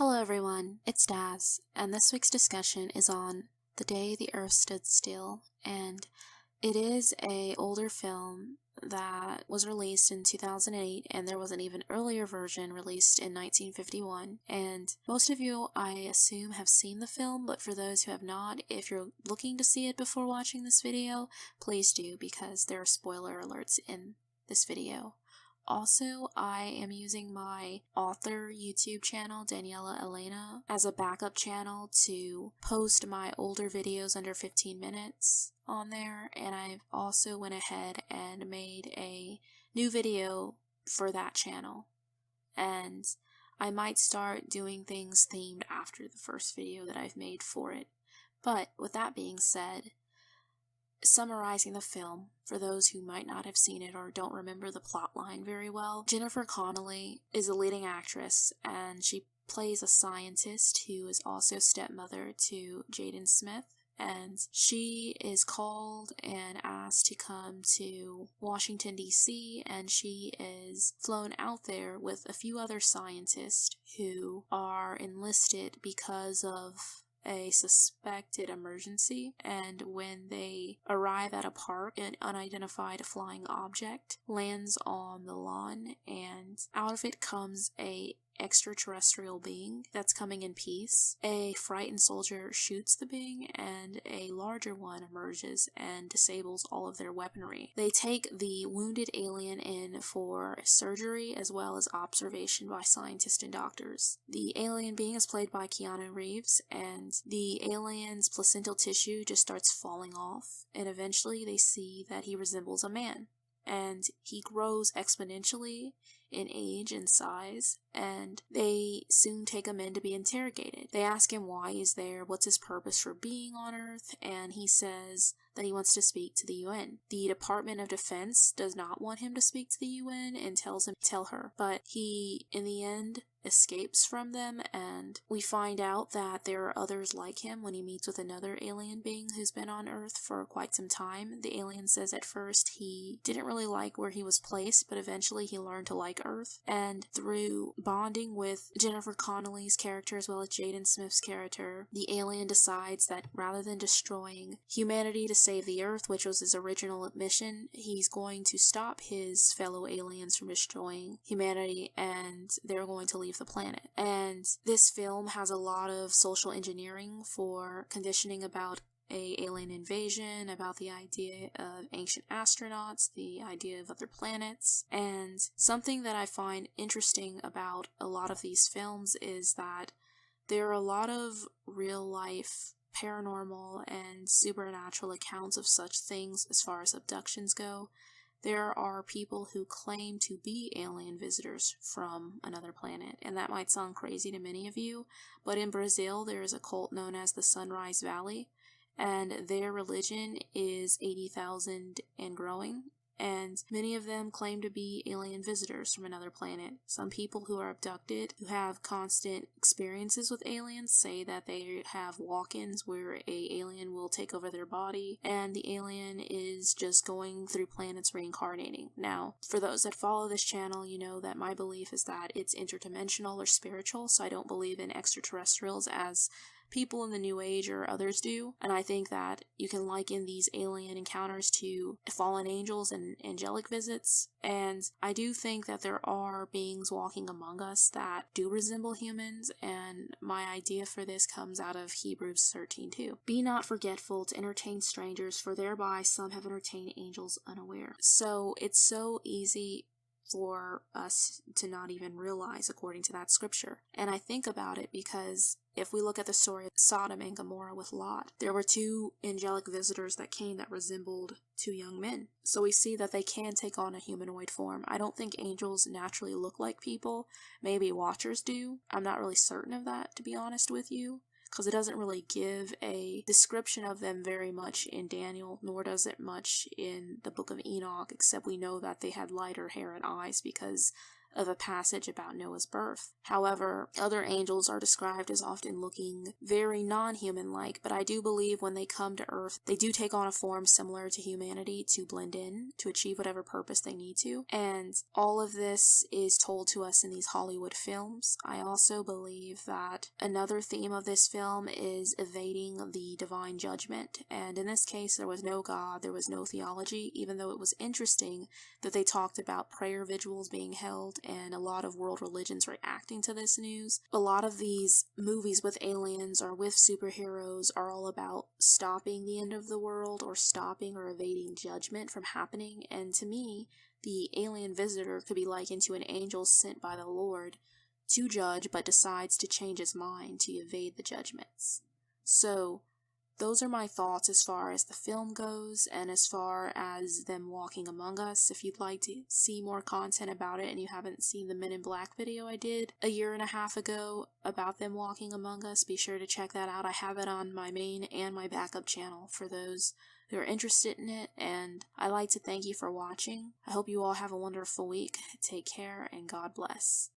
Hello everyone, it's Daz, and this week's discussion is on The Day the Earth Stood Still, and it is a older film that was released in 2008, and there was an even earlier version released in 1951, and most of you, I assume, have seen the film, but for those who have not, if you're looking to see it before watching this video, please do, because there are spoiler alerts in this video. Also, I am using my author YouTube channel, Daniela Elena, as a backup channel to post my older videos under 15 minutes on there, and I've also went ahead and made a new video for that channel. And I might start doing things themed after the first video that I've made for it. But with that being said, summarizing the film, for those who might not have seen it or don't remember the plot line very well, Jennifer Connelly is a leading actress, and she plays a scientist who is also stepmother to Jaden Smith, and she is called and asked to come to Washington, D.C., and she is flown out there with a few other scientists who are enlisted because of a suspected emergency, and when they arrive at a park, an unidentified flying object lands on the lawn, and out of it comes a extraterrestrial being that's coming in peace. A frightened soldier shoots the being, and a larger one emerges and disables all of their weaponry. They take the wounded alien in for surgery as well as observation by scientists and doctors. The alien being is played by Keanu Reeves, and the alien's placental tissue just starts falling off, and eventually they see that he resembles a man. And he grows exponentially in age and size, and they soon take him in to be interrogated. They ask him why he's there, what's his purpose for being on Earth, and he says that he wants to speak to the UN. The Department of Defense does not want him to speak to the UN and tells him to tell her, but he, in the end, escapes from them, and we find out that there are others like him when he meets with another alien being who's been on Earth for quite some time. The alien says at first he didn't really like where he was placed, but eventually he learned to like Earth, and through bonding with Jennifer Connelly's character as well as Jaden Smith's character, the alien decides that rather than destroying humanity to save the Earth, which was his original mission, he's going to stop his fellow aliens from destroying humanity, and they're going to leave the planet. And this film has a lot of social engineering for conditioning about a alien invasion, about the idea of ancient astronauts, the idea of other planets, and something that I find interesting about a lot of these films is that there are a lot of real life paranormal and supernatural accounts of such things as far as abductions go. There are people who claim to be alien visitors from another planet, and that might sound crazy to many of you, but in Brazil there is a cult known as the Sunrise Valley, and their religion is 80,000 and growing, and many of them claim to be alien visitors from another planet. Some people who are abducted, who have constant experiences with aliens, say that they have walk-ins where a alien will take over their body, and the alien is just going through planets reincarnating. Now, for those that follow this channel, you know that my belief is that it's interdimensional or spiritual, so I don't believe in extraterrestrials as people in the New Age or others do, and I think that you can liken these alien encounters to fallen angels and angelic visits, and I do think that there are beings walking among us that do resemble humans, and my idea for this comes out of Hebrews 13:2. Be not forgetful to entertain strangers, for thereby some have entertained angels unaware. So it's so easy for us to not even realize according to that scripture. And I think about it because if we look at the story of Sodom and Gomorrah with Lot, there were two angelic visitors that came that resembled two young men. So we see that they can take on a humanoid form. I don't think angels naturally look like people. Maybe watchers do. I'm not really certain of that, to be honest with you, because it doesn't really give a description of them very much in Daniel, nor does it much in the book of Enoch, except we know that they had lighter hair and eyes because of a passage about Noah's birth. However, other angels are described as often looking very non-human-like, but I do believe when they come to Earth, they do take on a form similar to humanity to blend in, to achieve whatever purpose they need to, and all of this is told to us in these Hollywood films. I also believe that another theme of this film is evading the divine judgment, and in this case there was no God, there was no theology, even though it was interesting that they talked about prayer vigils being held and a lot of world religions reacting to this news. A lot of these movies with aliens or with superheroes are all about stopping the end of the world or stopping or evading judgment from happening, and to me, the alien visitor could be likened to an angel sent by the Lord to judge but decides to change his mind to evade the judgments. So, those are my thoughts as far as the film goes and as far as them walking among us. If you'd like to see more content about it and you haven't seen the Men in Black video I did a year and a half ago about them walking among us, be sure to check that out. I have it on my main and my backup channel for those who are interested in it, and I'd like to thank you for watching. I hope you all have a wonderful week. Take care and God bless.